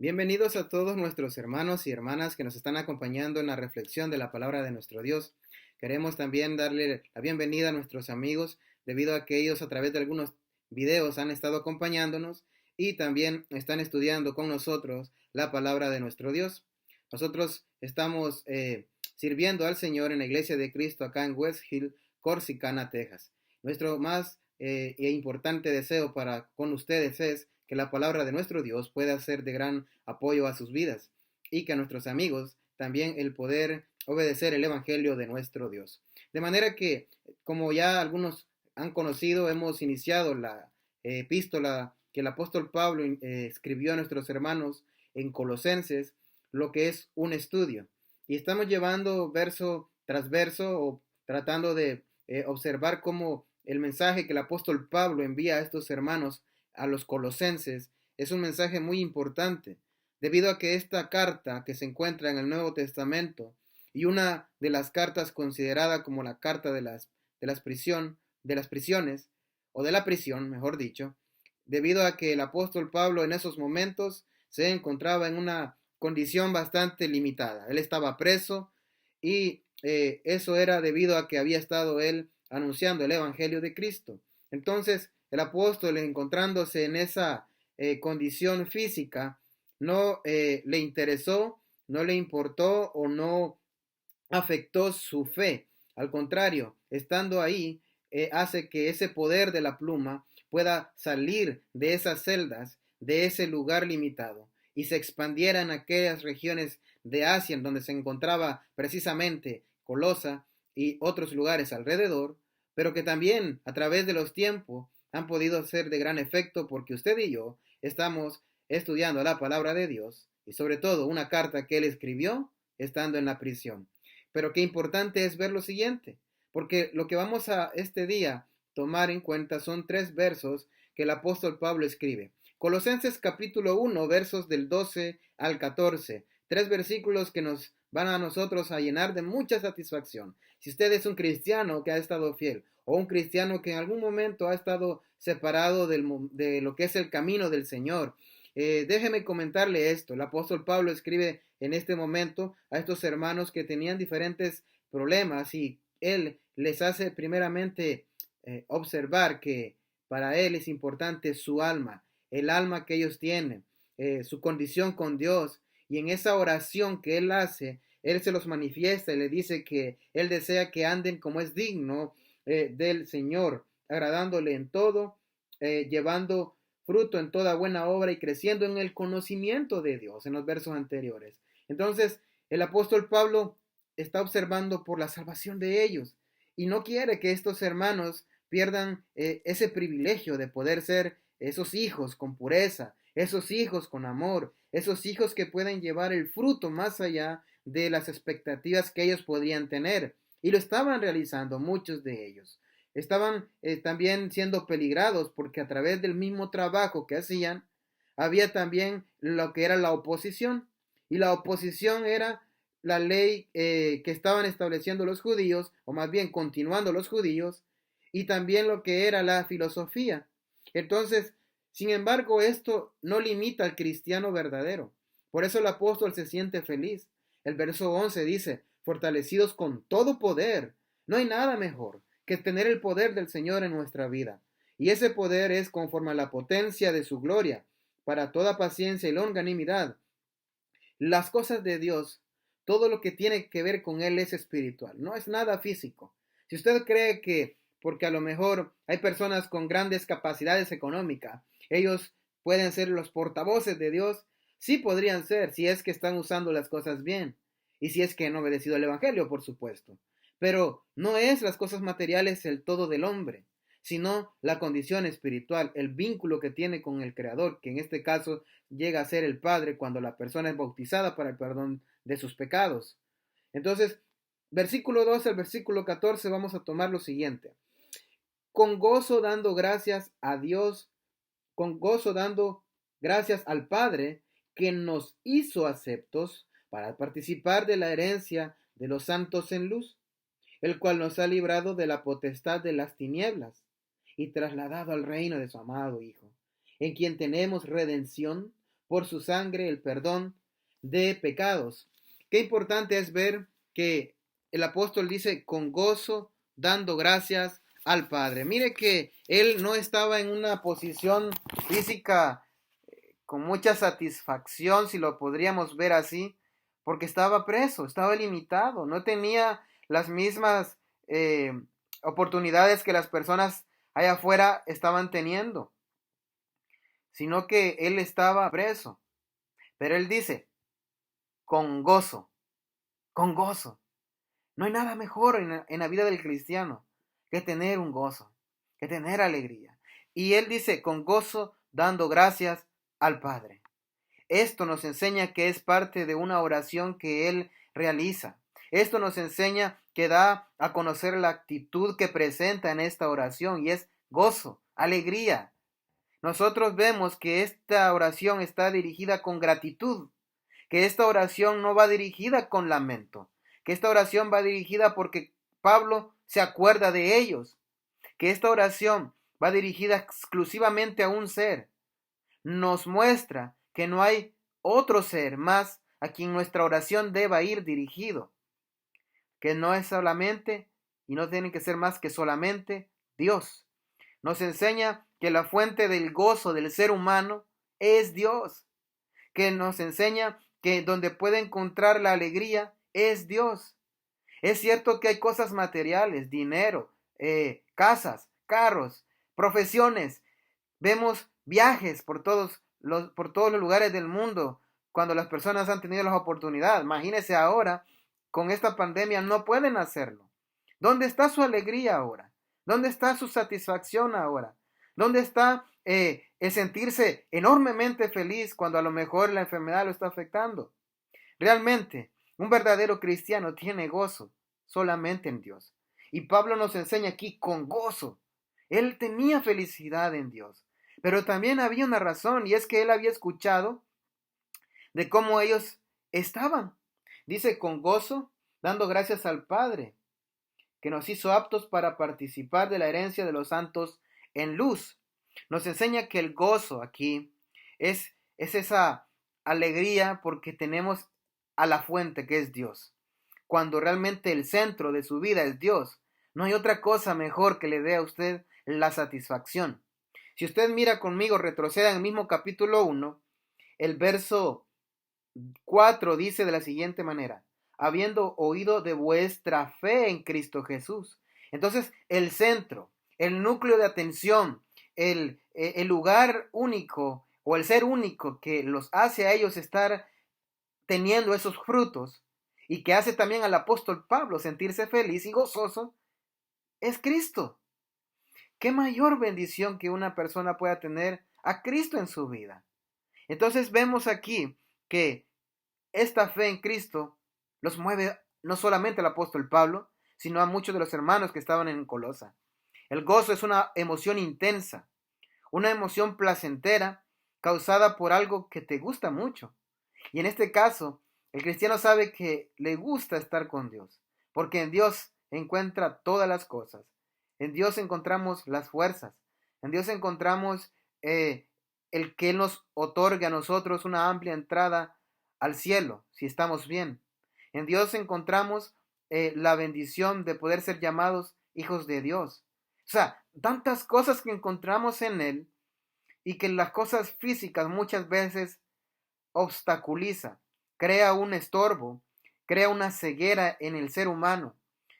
Bienvenidos a todos nuestros hermanos y hermanas que nos están acompañando en la reflexión de la palabra de nuestro Dios. Queremos también darle la bienvenida a nuestros amigos, debido a que ellos a través de algunos videos han estado acompañándonos y también están estudiando con nosotros la palabra de nuestro Dios. Nosotros estamos sirviendo al Señor en la Iglesia de Cristo acá en West Hill, Corsicana, Texas. Nuestro más e importante deseo para con ustedes es que la palabra de nuestro Dios pueda ser de gran apoyo a sus vidas y que a nuestros amigos también el poder obedecer el Evangelio de nuestro Dios. De manera que, como ya algunos han conocido, hemos iniciado la epístola que el apóstol Pablo escribió a nuestros hermanos en Colosenses, lo que es un estudio. Y estamos llevando verso tras verso o tratando de observar cómo el mensaje que el apóstol Pablo envía a estos hermanos, a los colosenses, es un mensaje muy importante, debido a que esta carta que se encuentra en el Nuevo Testamento y una de las cartas considerada como la carta de las prisiones, o de la prisión, mejor dicho, debido a que el apóstol Pablo en esos momentos se encontraba en una condición bastante limitada. Él estaba preso y eso era debido a que había estado él anunciando el Evangelio de Cristo. Entonces, el apóstol, encontrándose en esa condición física, no le interesó, no le importó o no afectó su fe. Al contrario, estando ahí, hace que ese poder de la pluma pueda salir de esas celdas, de ese lugar limitado, y se expandiera en aquellas regiones de Asia en donde se encontraba precisamente Colosa y otros lugares alrededor, pero que también a través de los tiempos han podido ser de gran efecto, porque usted y yo estamos estudiando la palabra de Dios y sobre todo una carta que él escribió estando en la prisión. Pero qué importante es ver lo siguiente, porque lo que vamos a este día tomar en cuenta son 3 versos que el apóstol Pablo escribe. Colosenses capítulo 1, versos del 12 al 14. 3 versículos que nos van a nosotros a llenar de mucha satisfacción. Si usted es un cristiano que ha estado fiel, o un cristiano que en algún momento ha estado separado de lo que es el camino del Señor, déjeme comentarle esto. El apóstol Pablo escribe en este momento a estos hermanos que tenían diferentes problemas y él les hace primeramente observar que para él es importante su alma, el alma que ellos tienen, su condición con Dios, y en esa oración que él hace, él se los manifiesta y le dice que él desea que anden como es digno del Señor, agradándole en todo, llevando fruto en toda buena obra y creciendo en el conocimiento de Dios, en los versos anteriores. Entonces, el apóstol Pablo está observando por la salvación de ellos y no quiere que estos hermanos pierdan ese privilegio de poder ser esos hijos con pureza, esos hijos con amor, esos hijos que pueden llevar el fruto más allá de las expectativas que ellos podrían tener. Y lo estaban realizando muchos de ellos. Estaban también siendo peligrados porque a través del mismo trabajo que hacían, había también lo que era la oposición. Y la oposición era la ley que estaban estableciendo los judíos, o más bien continuando los judíos, y también lo que era la filosofía. Entonces, sin embargo, esto no limita al cristiano verdadero. Por eso el apóstol se siente feliz. El verso 11 dice, fortalecidos con todo poder. No hay nada mejor que tener el poder del Señor en nuestra vida. Y ese poder es conforme a la potencia de su gloria, para toda paciencia y longanimidad. Las cosas de Dios, todo lo que tiene que ver con Él es espiritual, no es nada físico. Si usted cree que, porque a lo mejor hay personas con grandes capacidades económicas, ellos pueden ser los portavoces de Dios, sí podrían ser, si es que están usando las cosas bien, y si es que han obedecido el Evangelio, por supuesto. Pero no es las cosas materiales el todo del hombre, sino la condición espiritual, el vínculo que tiene con el Creador, que en este caso llega a ser el Padre cuando la persona es bautizada para el perdón de sus pecados. Entonces, versículo 12 al versículo 14 vamos a tomar lo siguiente. Con gozo dando gracias a Dios, con gozo dando gracias al Padre que nos hizo aceptos para participar de la herencia de los santos en luz, el cual nos ha librado de la potestad de las tinieblas y trasladado al reino de su amado Hijo, en quien tenemos redención por su sangre el perdón de pecados. Qué importante es ver que el apóstol dice con gozo, dando gracias al Padre. Mire que él no estaba en una posición física con mucha satisfacción, si lo podríamos ver así, porque estaba preso, estaba limitado, no tenía las mismas oportunidades que las personas allá afuera estaban teniendo, sino que él estaba preso. Pero él dice, con gozo, con gozo. No hay nada mejor en la vida del cristiano que tener un gozo, que tener alegría. Y él dice, con gozo, dando gracias al Padre. Esto nos enseña que es parte de una oración que él realiza. Esto nos enseña que da a conocer la actitud que presenta en esta oración y es gozo, alegría. Nosotros vemos que esta oración está dirigida con gratitud, que esta oración no va dirigida con lamento, que esta oración va dirigida porque Pablo se acuerda de ellos, que esta oración va dirigida exclusivamente a un ser. Nos muestra que no hay otro ser más a quien nuestra oración deba ir dirigido, que no es solamente y no tiene que ser más que solamente Dios. Nos enseña que la fuente del gozo del ser humano es Dios, que nos enseña que donde puede encontrar la alegría es Dios. Es cierto que hay cosas materiales, dinero, casas, carros, profesiones. Vemos viajes por todos los lugares del mundo cuando las personas han tenido la oportunidad. Imagínense ahora, con esta pandemia no pueden hacerlo. ¿Dónde está su alegría ahora? ¿Dónde está su satisfacción ahora? ¿Dónde está el sentirse enormemente feliz cuando a lo mejor la enfermedad lo está afectando? Realmente, un verdadero cristiano tiene gozo solamente en Dios. Y Pablo nos enseña aquí con gozo. Él tenía felicidad en Dios. Pero también había una razón, y es que él había escuchado de cómo ellos estaban. Dice con gozo, dando gracias al Padre, que nos hizo aptos para participar de la herencia de los santos en luz. Nos enseña que el gozo aquí es esa alegría porque tenemos a la fuente que es Dios. Cuando realmente el centro de su vida es Dios, no hay otra cosa mejor que le dé a usted la satisfacción. Si usted mira conmigo, retroceda en el mismo capítulo 1, el verso 4 dice de la siguiente manera, habiendo oído de vuestra fe en Cristo Jesús. Entonces, el centro, el núcleo de atención, el lugar único o el ser único que los hace a ellos estar teniendo esos frutos y que hace también al apóstol Pablo sentirse feliz y gozoso, es Cristo. ¿Qué mayor bendición que una persona pueda tener a Cristo en su vida? Entonces vemos aquí que esta fe en Cristo los mueve no solamente al apóstol Pablo, sino a muchos de los hermanos que estaban en Colosa. El gozo es una emoción intensa, una emoción placentera causada por algo que te gusta mucho. Y en este caso, el cristiano sabe que le gusta estar con Dios, porque en Dios encuentra todas las cosas. En Dios encontramos las fuerzas. En Dios encontramos el que Él nos otorgue a nosotros una amplia entrada al cielo, si estamos bien. En Dios encontramos la bendición de poder ser llamados hijos de Dios. O sea, tantas cosas que encontramos en Él y que las cosas físicas muchas veces obstaculiza, crea un estorbo, crea una ceguera en el ser humano,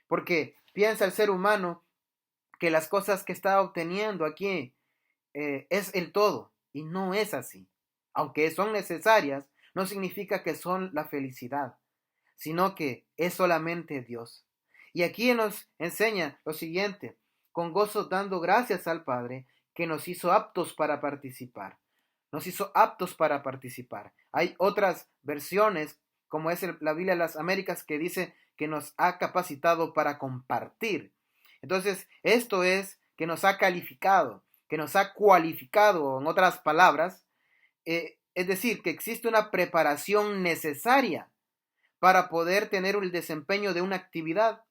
porque piensa el ser humano que las cosas que está obteniendo aquí es el todo, y no es así. Aunque son necesarias, no significa que son la felicidad, sino que es solamente Dios. Y aquí nos enseña lo siguiente, con gozo dando gracias al Padre que nos hizo aptos para participar. Nos hizo aptos para participar. Hay otras versiones, como es la Biblia de las Américas, que dice que nos ha capacitado para compartir. Entonces, esto es que nos ha calificado, que nos ha cualificado, en otras palabras, es decir, que existe una preparación necesaria para poder tener el desempeño de una actividad.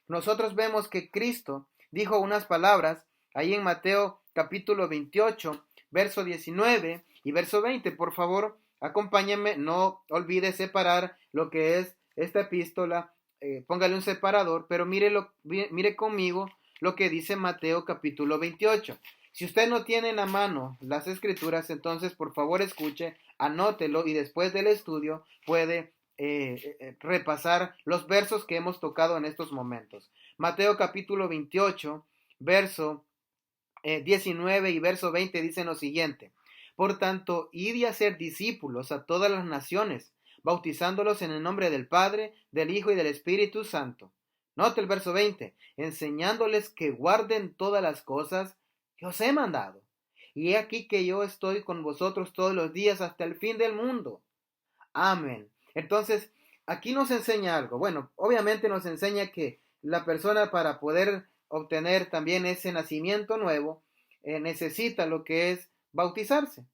Nosotros vemos que Cristo dijo unas palabras ahí en Mateo capítulo 28, verso 19 y verso 20. Por favor, acompáñenme, no olvide separar lo que es esta epístola, póngale un separador, pero mire conmigo lo que dice Mateo capítulo 28. Si usted no tiene en la mano las escrituras, entonces por favor escuche, anótelo y después del estudio puede repasar los versos que hemos tocado en estos momentos. Mateo capítulo 28, verso 19 y verso 20 dicen lo siguiente: por tanto, id y hacer discípulos a todas las naciones, bautizándolos en el nombre del Padre, del Hijo y del Espíritu Santo. Note el verso 20, enseñándoles que guarden todas las cosas que os he mandado. Y he aquí que yo estoy con vosotros todos los días hasta el fin del mundo. Amén. Entonces, aquí nos enseña algo. Bueno, obviamente nos enseña que la persona, para poder obtener también ese nacimiento nuevo, necesita lo que es bautizarse.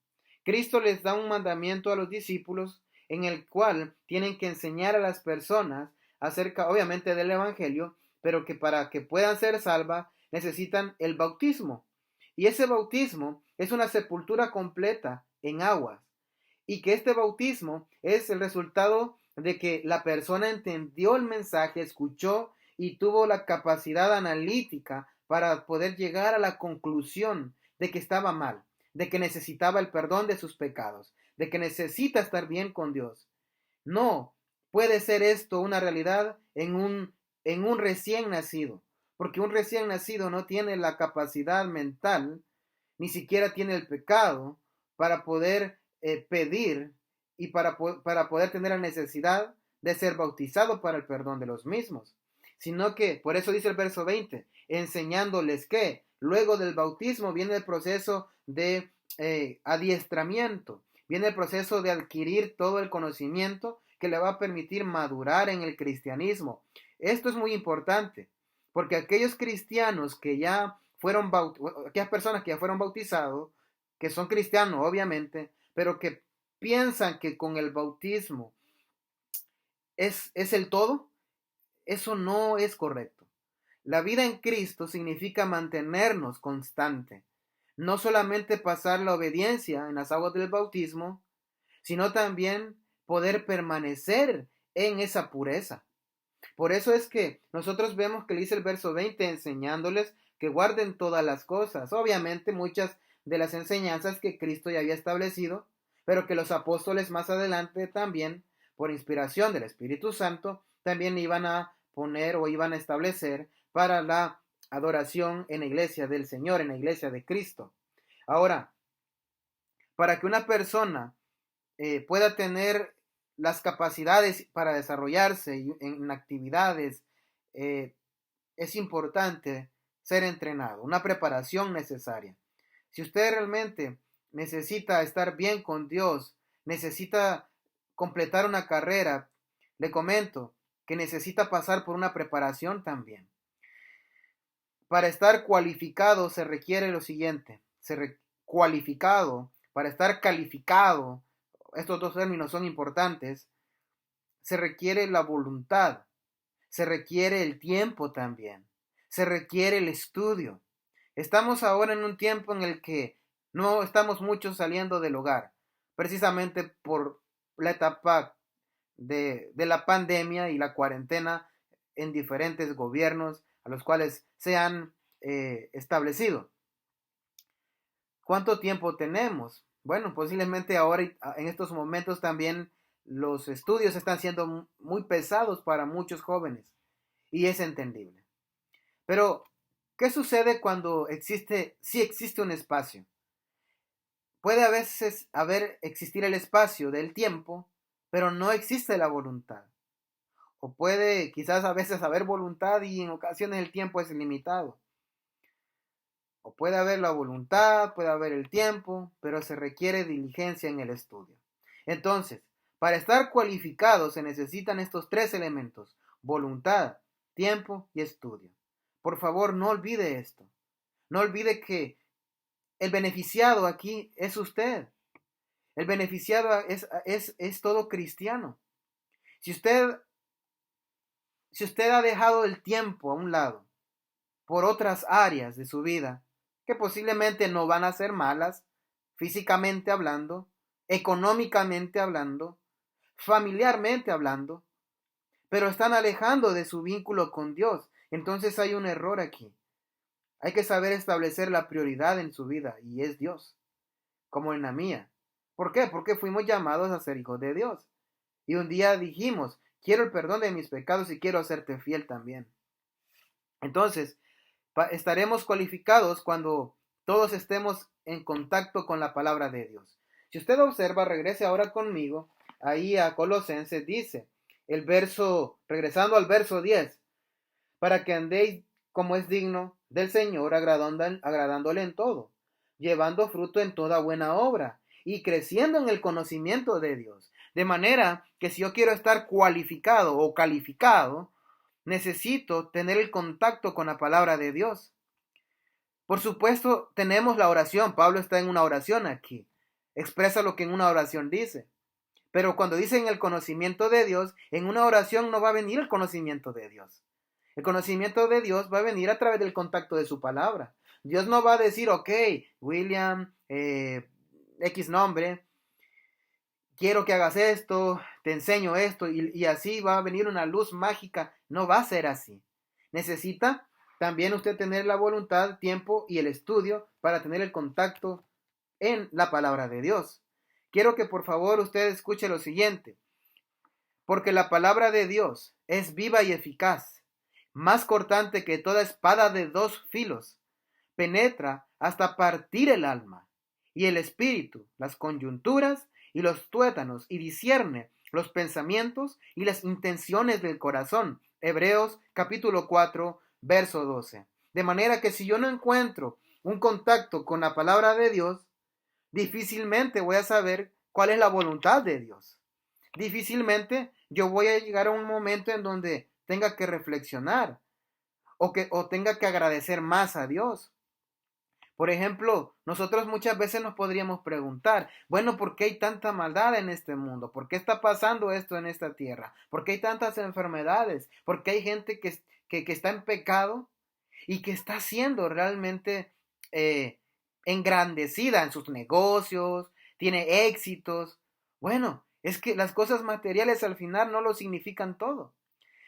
Cristo les da un mandamiento a los discípulos en el cual tienen que enseñar a las personas acerca, obviamente, del Evangelio, pero que para que puedan ser salvas necesitan el bautismo. Y ese bautismo es una sepultura completa en aguas. Y que este bautismo es el resultado de que la persona entendió el mensaje, escuchó y tuvo la capacidad analítica para poder llegar a la conclusión de que estaba mal, de que necesitaba el perdón de sus pecados, de que necesita estar bien con Dios. No puede ser esto una realidad en un recién nacido, porque un recién nacido no tiene la capacidad mental, ni siquiera tiene el pecado para poder pedir y para poder tener la necesidad de ser bautizado para el perdón de los mismos, sino que, por eso dice el verso 20, enseñándoles que luego del bautismo viene el proceso de adiestramiento, viene el proceso de adquirir todo el conocimiento que le va a permitir madurar en el cristianismo. Esto es muy importante, porque aquellos cristianos que ya fueron aquellas personas que ya fueron bautizados, que son cristianos obviamente, pero que piensan que con el bautismo es el todo, eso no es correcto. La vida en Cristo significa mantenernos constante, no solamente pasar la obediencia en las aguas del bautismo, sino también poder permanecer en esa pureza. Por eso es que nosotros vemos que le dice el verso 20, enseñándoles que guarden todas las cosas. Obviamente muchas de las enseñanzas que Cristo ya había establecido, pero que los apóstoles más adelante también, por inspiración del Espíritu Santo, también iban a poner o iban a establecer para la adoración en la iglesia del Señor, en la iglesia de Cristo. Ahora, para que una persona pueda tener las capacidades para desarrollarse en actividades, es importante ser entrenado, una preparación necesaria. Si usted realmente necesita estar bien con Dios, necesita completar una carrera, le comento que necesita pasar por una preparación también. Para estar cualificado se requiere lo siguiente, cualificado, para estar calificado, estos dos términos son importantes, se requiere la voluntad, se requiere el tiempo también, se requiere el estudio. Estamos ahora en un tiempo en el que no estamos muchos saliendo del hogar, precisamente por la etapa de la pandemia y la cuarentena en diferentes gobiernos a los cuales se han establecido. ¿Cuánto tiempo tenemos? Bueno, posiblemente ahora en estos momentos también los estudios están siendo muy pesados para muchos jóvenes y es entendible. Pero, ¿qué sucede cuando sí existe un espacio? Puede a veces existir el espacio del tiempo, pero no existe la voluntad. O puede quizás a veces haber voluntad y en ocasiones el tiempo es limitado. O puede haber la voluntad, puede haber el tiempo, pero se requiere diligencia en el estudio. Entonces, para estar cualificados se necesitan estos tres elementos: voluntad, tiempo y estudio. Por favor, no olvide esto. No olvide que el beneficiado aquí es usted. El beneficiado es todo cristiano. Si usted ha dejado el tiempo a un lado por otras áreas de su vida, que posiblemente no van a ser malas, físicamente hablando, económicamente hablando, familiarmente hablando, pero están alejando de su vínculo con Dios. Entonces hay un error aquí. Hay que saber establecer la prioridad en su vida y es Dios, como en la mía. ¿Por qué? Porque fuimos llamados a ser hijos de Dios. Y un día dijimos, quiero el perdón de mis pecados y quiero hacerte fiel también. Entonces, estaremos cualificados cuando todos estemos en contacto con la palabra de Dios. Si usted observa, regrese ahora conmigo, ahí a Colosenses dice, regresando al verso 10, para que andéis como es digno del Señor, agradándole en todo, llevando fruto en toda buena obra y creciendo en el conocimiento de Dios. De manera que si yo quiero estar cualificado o calificado, necesito tener el contacto con la palabra de Dios. Por supuesto, tenemos la oración. Pablo está en una oración aquí. Expresa lo que en una oración dice. Pero cuando dice en el conocimiento de Dios, en una oración no va a venir el conocimiento de Dios. El conocimiento de Dios va a venir a través del contacto de su palabra. Dios no va a decir, ok, William, X nombre, quiero que hagas esto, te enseño esto, y así va a venir una luz mágica. No va a ser así. Necesita también usted tener la voluntad, tiempo y el estudio para tener el contacto en la palabra de Dios. Quiero que por favor usted escuche lo siguiente. Porque la palabra de Dios es viva y eficaz, más cortante que toda espada de dos filos, penetra hasta partir el alma y el espíritu, las coyunturas y los tuétanos, y discierne los pensamientos y las intenciones del corazón. Hebreos capítulo 4, verso 12. De manera que si yo no encuentro un contacto con la palabra de Dios, difícilmente voy a saber cuál es la voluntad de Dios. Difícilmente yo voy a llegar a un momento en donde tenga que reflexionar o tenga que agradecer más a Dios. Por ejemplo, nosotros muchas veces nos podríamos preguntar, bueno, ¿por qué hay tanta maldad en este mundo? ¿Por qué está pasando esto en esta tierra? ¿Por qué hay tantas enfermedades? ¿Por qué hay gente que está en pecado y que está siendo realmente engrandecida en sus negocios, tiene éxitos? Bueno, es que las cosas materiales al final no lo significan todo,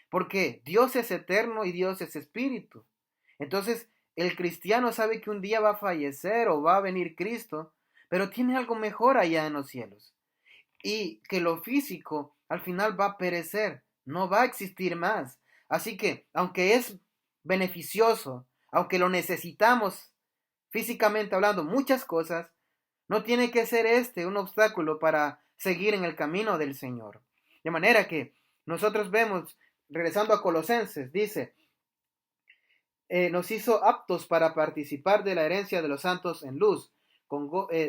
porque Dios es eterno y Dios es espíritu. Entonces, el cristiano sabe que un día va a fallecer o va a venir Cristo, pero tiene algo mejor allá en los cielos. Y que lo físico al final va a perecer, no va a existir más. Así que, aunque es beneficioso, aunque lo necesitamos físicamente hablando, muchas cosas, no tiene que ser un obstáculo para seguir en el camino del Señor. De manera que nosotros vemos, regresando a Colosenses, dice, nos hizo aptos para participar de la herencia de los santos en luz.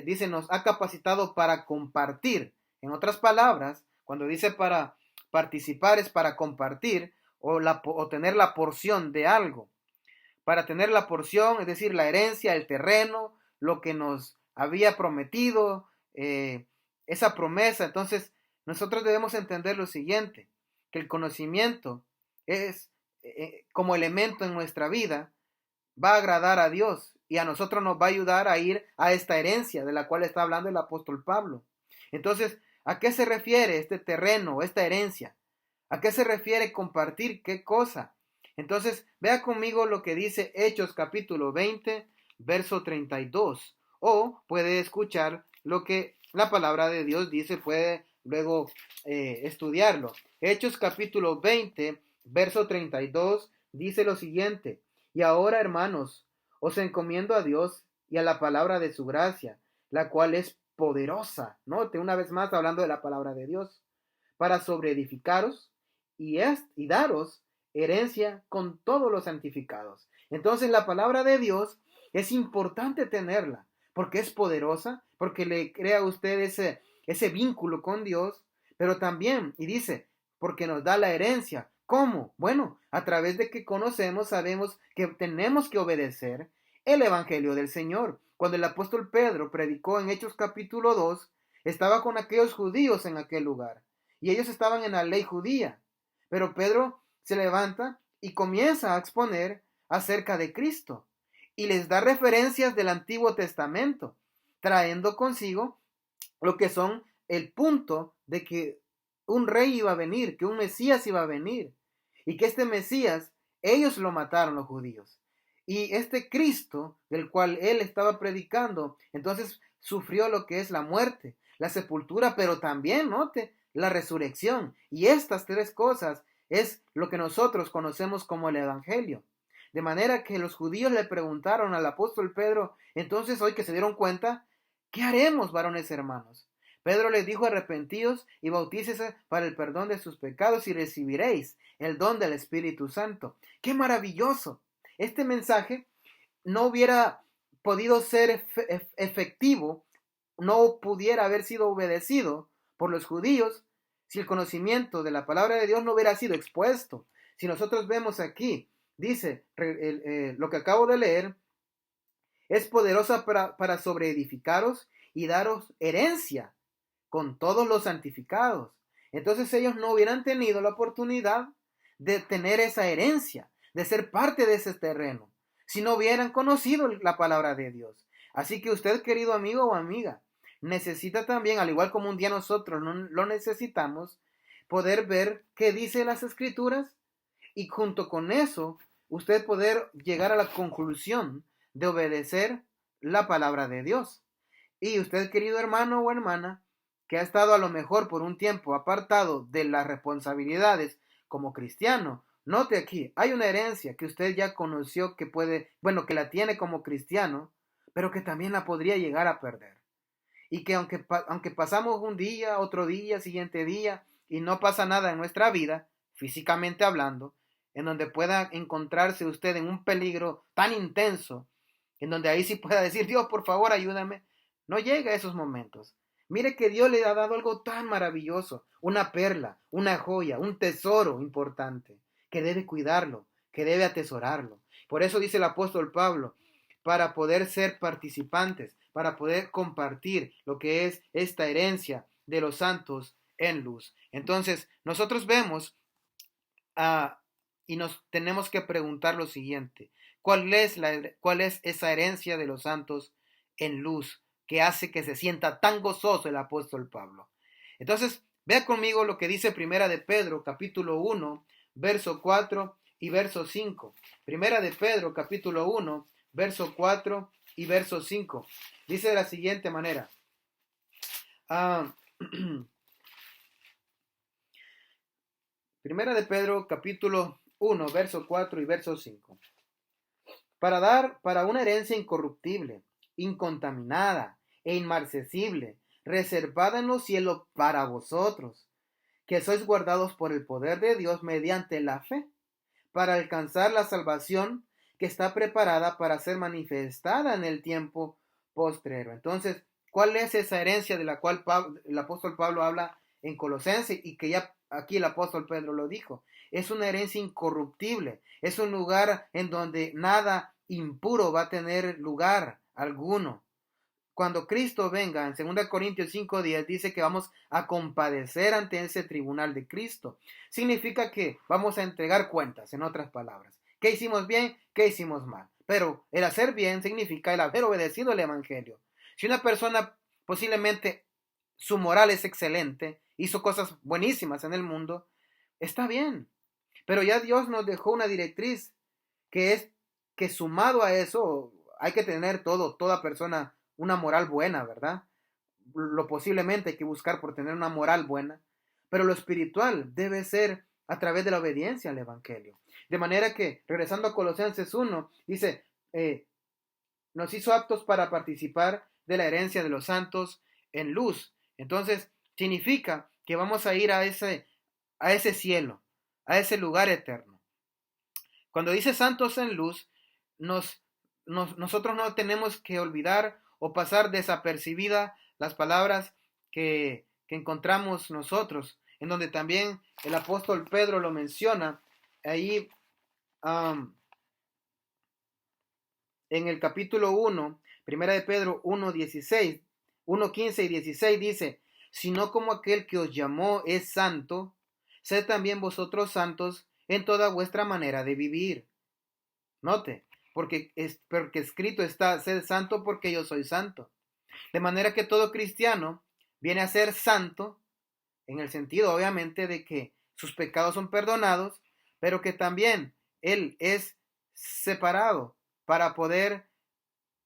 Dice, nos ha capacitado para compartir. En otras palabras, cuando dice para participar es para compartir o tener la porción de algo. Para tener la porción, es decir, la herencia, el terreno, lo que nos había prometido, esa promesa. Entonces, nosotros debemos entender lo siguiente, que el conocimiento es como elemento en nuestra vida, va a agradar a Dios y a nosotros nos va a ayudar a ir a esta herencia de la cual está hablando el apóstol Pablo. Entonces, ¿a qué se refiere este terreno, esta herencia? ¿A qué se refiere compartir? ¿Qué cosa? Entonces, vea conmigo lo que dice Hechos capítulo 20, verso 32. O puede escuchar lo que la palabra de Dios dice, puede luego estudiarlo. Hechos capítulo 20, verso 32 dice lo siguiente: y ahora, hermanos, os encomiendo a Dios y a la palabra de su gracia, la cual es poderosa. Note una vez más hablando de la palabra de Dios, para sobreedificaros y daros herencia con todos los santificados. Entonces la palabra de Dios es importante tenerla, porque es poderosa, porque le crea a usted ese vínculo con Dios, pero también, y dice, porque nos da la herencia. ¿Cómo? Bueno, a través de que conocemos, sabemos que tenemos que obedecer el Evangelio del Señor. Cuando el apóstol Pedro predicó en Hechos capítulo 2, estaba con aquellos judíos en aquel lugar, y ellos estaban en la ley judía. Pero Pedro se levanta y comienza a exponer acerca de Cristo, y les da referencias del Antiguo Testamento, trayendo consigo lo que son el punto de que un rey iba a venir, que un Mesías iba a venir, y que este Mesías, ellos lo mataron los judíos. Y este Cristo, del cual él estaba predicando, entonces sufrió lo que es la muerte, la sepultura, pero también, note, la resurrección. Y estas tres cosas es lo que nosotros conocemos como el Evangelio. De manera que los judíos le preguntaron al apóstol Pedro, entonces hoy que se dieron cuenta, ¿qué haremos, varones hermanos? Pedro les dijo, arrepentíos y bautícese para el perdón de sus pecados y recibiréis el don del Espíritu Santo. ¡Qué maravilloso! Este mensaje no hubiera podido ser efectivo, no pudiera haber sido obedecido por los judíos si el conocimiento de la palabra de Dios no hubiera sido expuesto. Si nosotros vemos aquí, dice lo que acabo de leer, es poderosa para sobreedificaros y daros herencia con todos los santificados. Entonces ellos no hubieran tenido la oportunidad de tener esa herencia, de ser parte de ese terreno, si no hubieran conocido la palabra de Dios. Así que usted, querido amigo o amiga, necesita también, al igual como un día nosotros lo necesitamos, poder ver qué dice las Escrituras y junto con eso usted poder llegar a la conclusión de obedecer la palabra de Dios. Y usted, querido hermano o hermana, que ha estado a lo mejor por un tiempo apartado de las responsabilidades como cristiano, note aquí, hay una herencia que usted ya conoció que puede, bueno, que la tiene como cristiano, pero que también la podría llegar a perder. Y que aunque pasamos un día, otro día, siguiente día, y no pasa nada en nuestra vida, físicamente hablando, en donde pueda encontrarse usted en un peligro tan intenso, en donde ahí sí pueda decir, Dios, por favor, ayúdame, no llega a esos momentos. Mire que Dios le ha dado algo tan maravilloso, una perla, una joya, un tesoro importante, que debe cuidarlo, que debe atesorarlo. Por eso dice el apóstol Pablo, para poder ser participantes, para poder compartir lo que es esta herencia de los santos en luz. Entonces, nosotros vemos y nos tenemos que preguntar lo siguiente, ¿cuál es esa herencia de los santos en luz que hace que se sienta tan gozoso el apóstol Pablo? Entonces, vea conmigo lo que dice Primera de Pedro, capítulo 1, verso 4 y verso 5. Primera de Pedro, capítulo 1, verso 4 y verso 5. Dice de la siguiente manera. Primera de Pedro, capítulo 1, verso 4 y verso 5. Para una herencia incorruptible, incontaminada e inmarcesible, reservada en los cielos para vosotros, que sois guardados por el poder de Dios mediante la fe, para alcanzar la salvación que está preparada para ser manifestada en el tiempo postrero. Entonces, ¿cuál es esa herencia de la cual el apóstol Pablo habla en Colosenses y que ya aquí el apóstol Pedro lo dijo? Es una herencia incorruptible, es un lugar en donde nada impuro va a tener lugar alguno. Cuando Cristo venga, en 2 Corintios 5:10 dice que vamos a compadecer ante ese tribunal de Cristo. Significa que vamos a entregar cuentas, en otras palabras. ¿Qué hicimos bien? ¿Qué hicimos mal? Pero el hacer bien significa el haber obedecido el Evangelio. Si una persona posiblemente su moral es excelente, hizo cosas buenísimas en el mundo, está bien. Pero ya Dios nos dejó una directriz que es que sumado a eso hay que tener toda persona una moral buena, ¿verdad? Lo posiblemente hay que buscar por tener una moral buena, pero lo espiritual debe ser a través de la obediencia al Evangelio. De manera que, regresando a Colosenses 1, dice, nos hizo aptos para participar de la herencia de los santos en luz. Entonces, significa que vamos a ir a ese cielo, a ese lugar eterno. Cuando dice santos en luz, nosotros no tenemos que olvidar o pasar desapercibida las palabras que encontramos nosotros, en donde también el apóstol Pedro lo menciona, ahí en el capítulo 1, primera de Pedro 1:16, 1:15 y 16 dice, sino como aquel que os llamó es santo, sed también vosotros santos en toda vuestra manera de vivir. Note, porque escrito está, sed santo porque yo soy santo. De manera que todo cristiano viene a ser santo, en el sentido obviamente de que sus pecados son perdonados, pero que también Él es separado para poder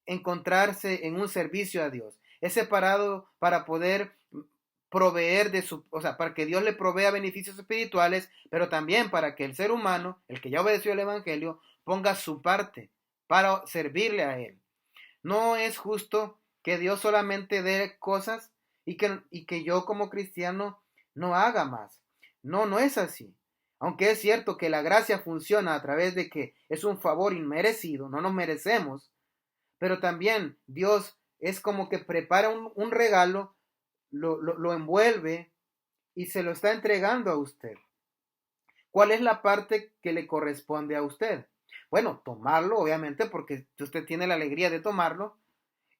encontrarse en un servicio a Dios. Es separado para poder proveer para que Dios le provea beneficios espirituales, pero también para que el ser humano, el que ya obedeció el Evangelio, ponga su parte para servirle a Él. No es justo que Dios solamente dé cosas y que yo como cristiano no haga más. No, no es así. Aunque es cierto que la gracia funciona a través de que es un favor inmerecido, no nos merecemos, pero también Dios es como que prepara un regalo, lo envuelve y se lo está entregando a usted. ¿Cuál es la parte que le corresponde a usted? Bueno, tomarlo, obviamente, porque usted tiene la alegría de tomarlo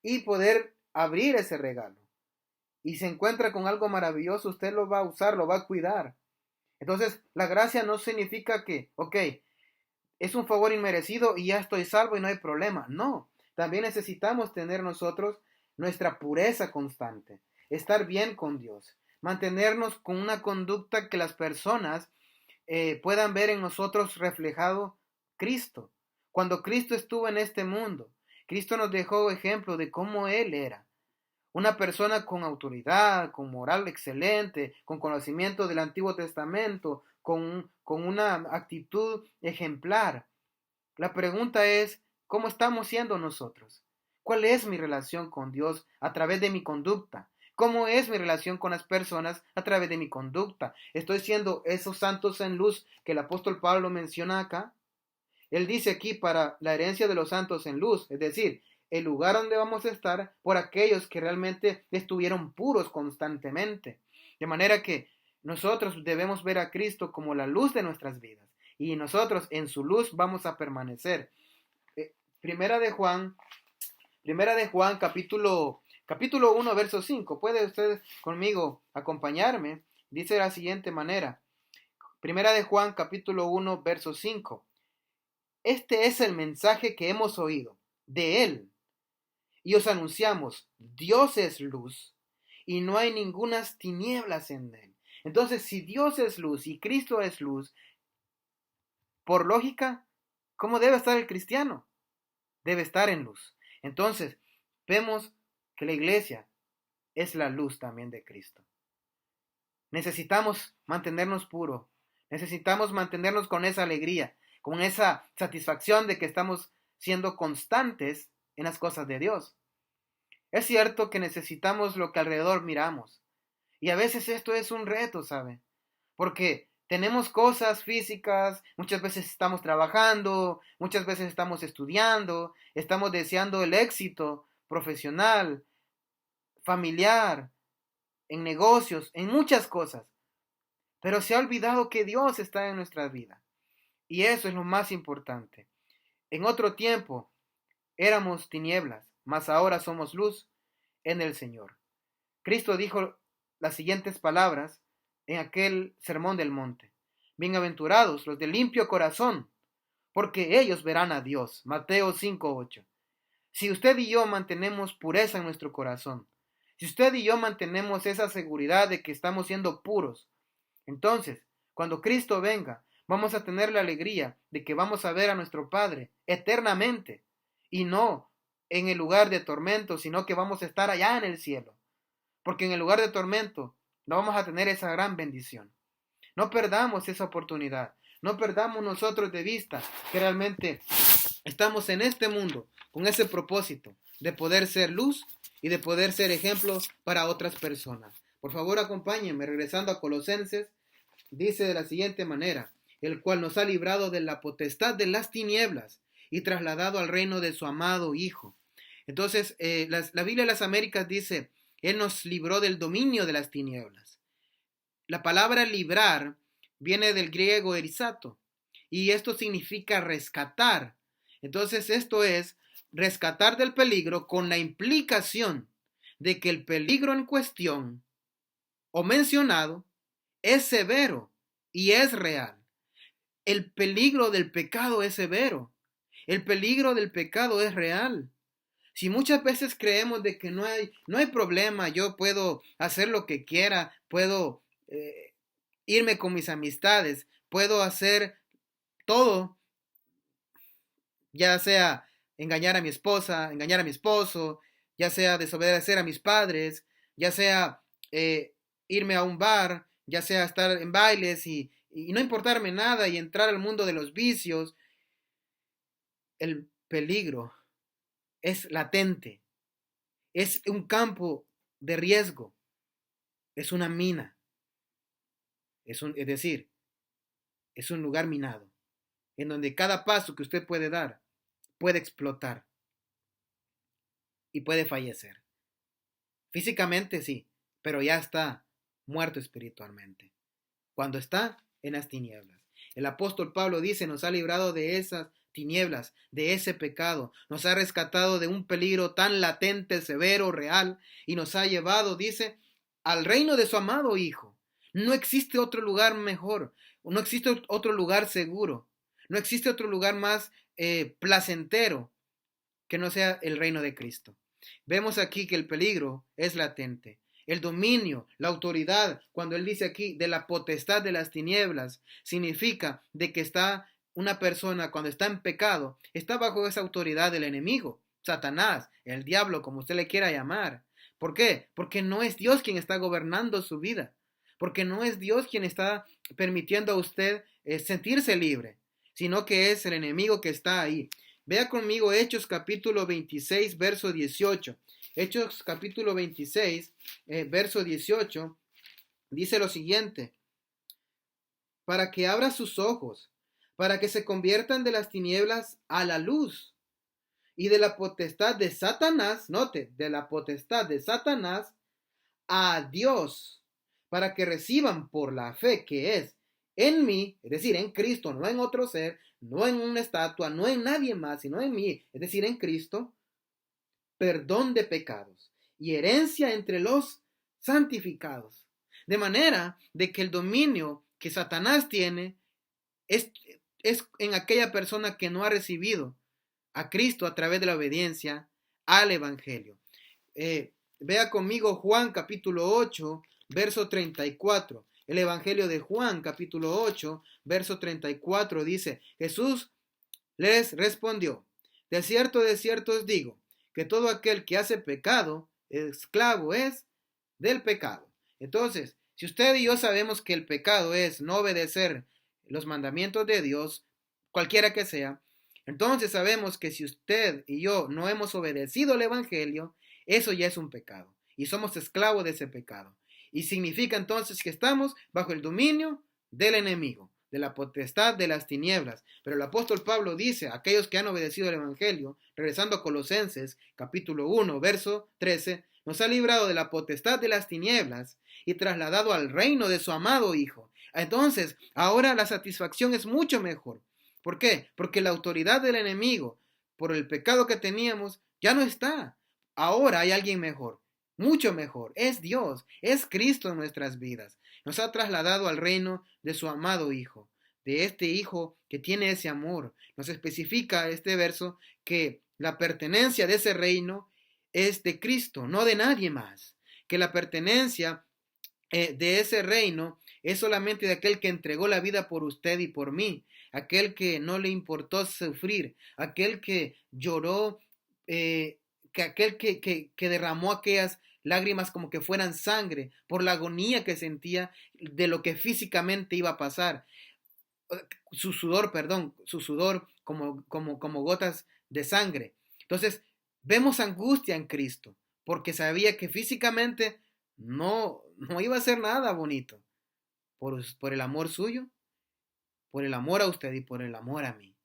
y poder abrir ese regalo. Y se encuentra con algo maravilloso, usted lo va a usar, lo va a cuidar. Entonces, la gracia no significa que, ok, es un favor inmerecido y ya estoy salvo y no hay problema. No, también necesitamos tener nosotros nuestra pureza constante, estar bien con Dios, mantenernos con una conducta que las personas puedan ver en nosotros reflejado Cristo. Cuando Cristo estuvo en este mundo, Cristo nos dejó ejemplo de cómo Él era. Una persona con autoridad, con moral excelente, con conocimiento del Antiguo Testamento, con una actitud ejemplar. La pregunta es, ¿cómo estamos siendo nosotros? ¿Cuál es mi relación con Dios a través de mi conducta? ¿Cómo es mi relación con las personas a través de mi conducta? ¿Estoy siendo esos santos en luz que el apóstol Pablo menciona acá? Él dice aquí para la herencia de los santos en luz, es decir, el lugar donde vamos a estar por aquellos que realmente estuvieron puros constantemente. De manera que nosotros debemos ver a Cristo como la luz de nuestras vidas y nosotros en su luz vamos a permanecer. Primera de Juan capítulo 1, verso 5. ¿Puede usted conmigo acompañarme? Dice de la siguiente manera. Primera de Juan capítulo 1, verso 5. Este es el mensaje que hemos oído de Él y os anunciamos, Dios es luz y no hay ningunas tinieblas en Él. Entonces, si Dios es luz y Cristo es luz, por lógica, ¿cómo debe estar el cristiano? Debe estar en luz. Entonces, vemos que la iglesia es la luz también de Cristo. Necesitamos mantenernos puros, necesitamos mantenernos con esa alegría, con esa satisfacción de que estamos siendo constantes en las cosas de Dios. Es cierto que necesitamos lo que alrededor miramos, y a veces esto es un reto, ¿sabe? Porque tenemos cosas físicas, muchas veces estamos trabajando, muchas veces estamos estudiando, estamos deseando el éxito profesional, familiar, en negocios, en muchas cosas. Pero se ha olvidado que Dios está en nuestra vida. Y eso es lo más importante. En otro tiempo éramos tinieblas, mas ahora somos luz en el Señor. Cristo dijo las siguientes palabras en aquel sermón del monte. Bienaventurados los de limpio corazón, porque ellos verán a Dios. Mateo 5:8. Si usted y yo mantenemos pureza en nuestro corazón, si usted y yo mantenemos esa seguridad de que estamos siendo puros, entonces, cuando Cristo venga, vamos a tener la alegría de que vamos a ver a nuestro Padre eternamente y no en el lugar de tormento, sino que vamos a estar allá en el cielo. Porque en el lugar de tormento no vamos a tener esa gran bendición. No perdamos esa oportunidad. No perdamos nosotros de vista que realmente estamos en este mundo con ese propósito de poder ser luz y de poder ser ejemplo para otras personas. Por favor, acompáñenme regresando a Colosenses. Dice de la siguiente manera, el cual nos ha librado de la potestad de las tinieblas y trasladado al reino de su amado Hijo. Entonces, la Biblia de las Américas dice, Él nos libró del dominio de las tinieblas. La palabra librar viene del griego erizato y esto significa rescatar. Entonces, esto es rescatar del peligro con la implicación de que el peligro en cuestión o mencionado es severo y es real. El peligro del pecado es severo. El peligro del pecado es real. Si muchas veces creemos de que no hay problema, yo puedo hacer lo que quiera, puedo irme con mis amistades, puedo hacer todo, ya sea engañar a mi esposa, engañar a mi esposo, ya sea desobedecer a mis padres, ya sea irme a un bar, ya sea estar en bailes y no importarme nada y entrar al mundo de los vicios. El peligro es latente, es un campo de riesgo, es una mina, es decir, es un lugar minado, en donde cada paso que usted puede dar puede explotar y puede fallecer. Físicamente sí, pero ya está muerto espiritualmente. Cuando está en las tinieblas. El apóstol Pablo dice, nos ha librado de esas tinieblas, de ese pecado, nos ha rescatado de un peligro tan latente, severo, real, y nos ha llevado, dice, al reino de su amado Hijo. No existe otro lugar mejor, no existe otro lugar seguro, no existe otro lugar más placentero que no sea el reino de Cristo. Vemos aquí que el peligro es latente. El dominio, la autoridad, cuando él dice aquí de la potestad de las tinieblas, significa de que está una persona cuando está en pecado, está bajo esa autoridad del enemigo, Satanás, el diablo, como usted le quiera llamar. ¿Por qué? Porque no es Dios quien está gobernando su vida, porque no es Dios quien está permitiendo a usted sentirse libre, sino que es el enemigo que está ahí. Vea conmigo Hechos capítulo 26, verso 18. Hechos capítulo 26, verso 18, dice lo siguiente: para que abra sus ojos, para que se conviertan de las tinieblas a la luz y de la potestad de Satanás, note, de la potestad de Satanás a Dios, para que reciban por la fe que es en mí, es decir, en Cristo, no en otro ser, no en una estatua, no en nadie más, sino en mí, es decir, en Cristo, perdón de pecados y herencia entre los santificados. De manera de que el dominio que Satanás tiene es, es en aquella persona que no ha recibido a Cristo a través de la obediencia al Evangelio. Vea conmigo Juan capítulo 8, verso 34. El Evangelio de Juan capítulo 8, verso 34 dice, Jesús les respondió, de cierto os digo, que todo aquel que hace pecado, esclavo es del pecado. Entonces, si usted y yo sabemos que el pecado es no obedecer los mandamientos de Dios, cualquiera que sea, entonces sabemos que si usted y yo no hemos obedecido el Evangelio, eso ya es un pecado y somos esclavos de ese pecado. Y significa entonces que estamos bajo el dominio del enemigo, de la potestad de las tinieblas. Pero el apóstol Pablo dice, aquellos que han obedecido el Evangelio, regresando a Colosenses capítulo 1, verso 13, nos ha librado de la potestad de las tinieblas y trasladado al reino de su amado Hijo. Entonces, ahora la satisfacción es mucho mejor. ¿Por qué? Porque la autoridad del enemigo, por el pecado que teníamos, ya no está. Ahora hay alguien mejor, mucho mejor. Es Dios, es Cristo en nuestras vidas. Nos ha trasladado al reino de su amado Hijo, de este Hijo que tiene ese amor. Nos especifica este verso que la pertenencia de ese reino es de Cristo, no de nadie más. Que la pertenencia de ese reino es solamente de aquel que entregó la vida por usted y por mí, aquel que no le importó sufrir, aquel que lloró, aquel que derramó aquellas lágrimas como que fueran sangre por la agonía que sentía de lo que físicamente iba a pasar. Su sudor, perdón, su sudor como gotas de sangre. Entonces, vemos angustia en Cristo, porque sabía que físicamente no iba a ser nada bonito por el amor suyo, por el amor a usted y por el amor a mí.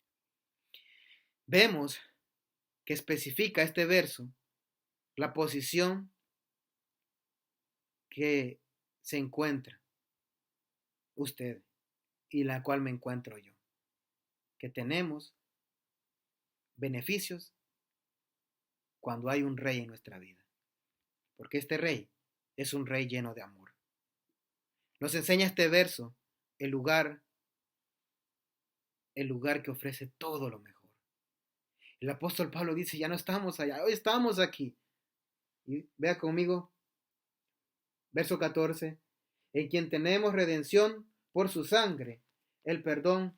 Vemos que especifica este verso la posición que se encuentra usted y la cual me encuentro yo, que tenemos beneficios cuando hay un rey en nuestra vida, porque este rey es un rey lleno de amor. Nos enseña este verso el lugar que ofrece todo lo mejor. El apóstol Pablo dice, ya no estamos allá, hoy estamos aquí. Y vea conmigo, verso 14, en quien tenemos redención por su sangre, el perdón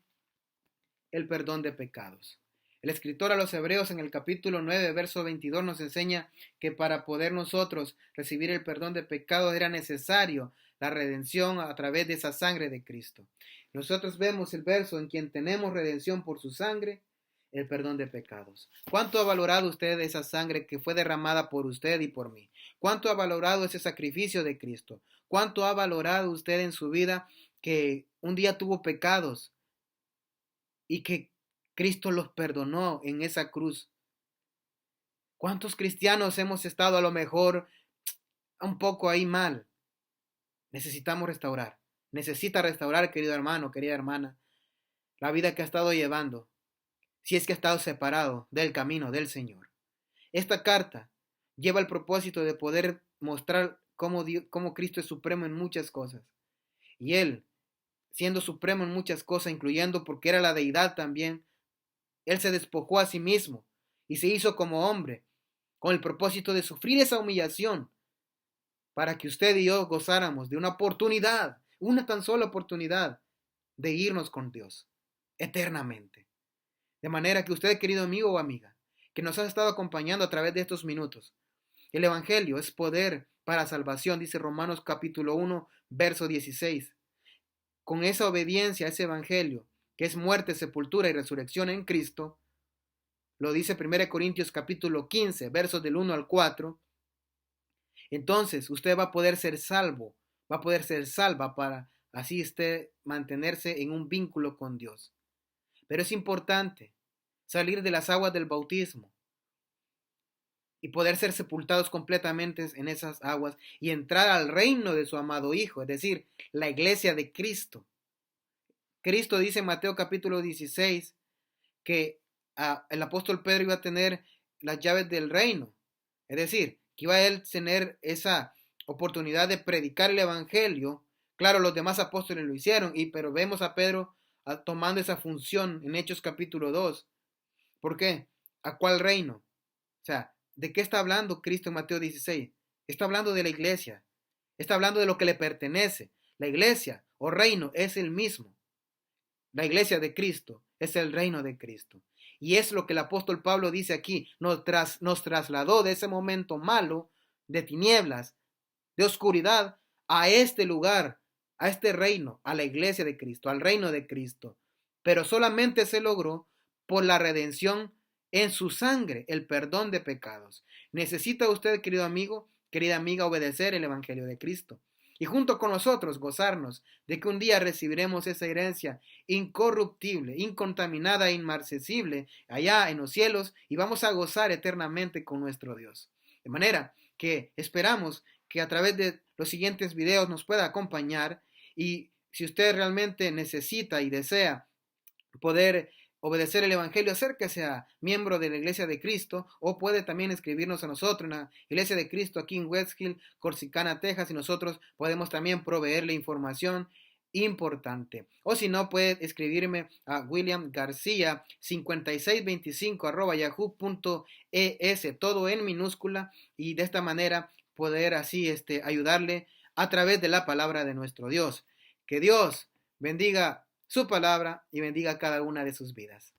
de pecados. El escritor a los Hebreos en el capítulo 9, verso 22 nos enseña que para poder nosotros recibir el perdón de pecados era necesario la redención a través de esa sangre de Cristo. Nosotros vemos el verso en quien tenemos redención por su sangre, el perdón de pecados. ¿Cuánto ha valorado usted esa sangre que fue derramada por usted y por mí? ¿Cuánto ha valorado ese sacrificio de Cristo? ¿Cuánto ha valorado usted en su vida que un día tuvo pecados y que Cristo los perdonó en esa cruz? ¿Cuántos cristianos hemos estado a lo mejor un poco ahí mal? Necesitamos restaurar. Necesita restaurar, querido hermano, querida hermana, la vida que ha estado llevando, si es que ha estado separado del camino del Señor. Esta carta lleva el propósito de poder mostrar cómo Cristo es supremo en muchas cosas. Y Él, siendo supremo en muchas cosas, incluyendo porque era la deidad también, Él se despojó a sí mismo y se hizo como hombre, con el propósito de sufrir esa humillación, para que usted y yo gozáramos de una oportunidad, una tan sola oportunidad, de irnos con Dios eternamente. De manera que usted, querido amigo o amiga, que nos ha estado acompañando a través de estos minutos, el Evangelio es poder para salvación, dice Romanos capítulo 1, verso 16. Con esa obediencia a ese Evangelio, que es muerte, sepultura y resurrección en Cristo, lo dice 1 Corintios capítulo 15, versos del 1 al 4, entonces usted va a poder ser salvo, va a poder ser salva para así usted mantenerse en un vínculo con Dios. Pero es importante salir de las aguas del bautismo y poder ser sepultados completamente en esas aguas y entrar al reino de su amado Hijo, es decir, la iglesia de Cristo. Cristo dice en Mateo capítulo 16 que el apóstol Pedro iba a tener las llaves del reino, es decir, que iba a él tener esa oportunidad de predicar el evangelio. Claro, los demás apóstoles lo hicieron, pero vemos a Pedro tomando esa función en Hechos capítulo 2. ¿Por qué? ¿A cuál reino? O sea, ¿de qué está hablando Cristo en Mateo 16? Está hablando de la iglesia, está hablando de lo que le pertenece. La iglesia o reino es el mismo. La iglesia de Cristo es el reino de Cristo. Y es lo que el apóstol Pablo dice aquí. Nos trasladó de ese momento malo, de tinieblas, de oscuridad, a este lugar, a este reino, a la iglesia de Cristo, al reino de Cristo. Pero solamente se logró por la redención en su sangre, el perdón de pecados. Necesita usted, querido amigo, querida amiga, obedecer el evangelio de Cristo. Y junto con nosotros gozarnos de que un día recibiremos esa herencia incorruptible, incontaminada e inmarcesible allá en los cielos y vamos a gozar eternamente con nuestro Dios. De manera que esperamos que a través de los siguientes videos nos pueda acompañar y si usted realmente necesita y desea poder obedecer el evangelio, acérquese a miembro de la Iglesia de Cristo o puede también escribirnos a nosotros en la Iglesia de Cristo aquí en West Hill, Corsicana, Texas, y nosotros podemos también proveerle información importante. O si no, puede escribirme a William García 5625@yahoo.es, todo en minúscula, y de esta manera poder así ayudarle a través de la palabra de nuestro Dios. Que Dios bendiga su palabra y bendiga cada una de sus vidas.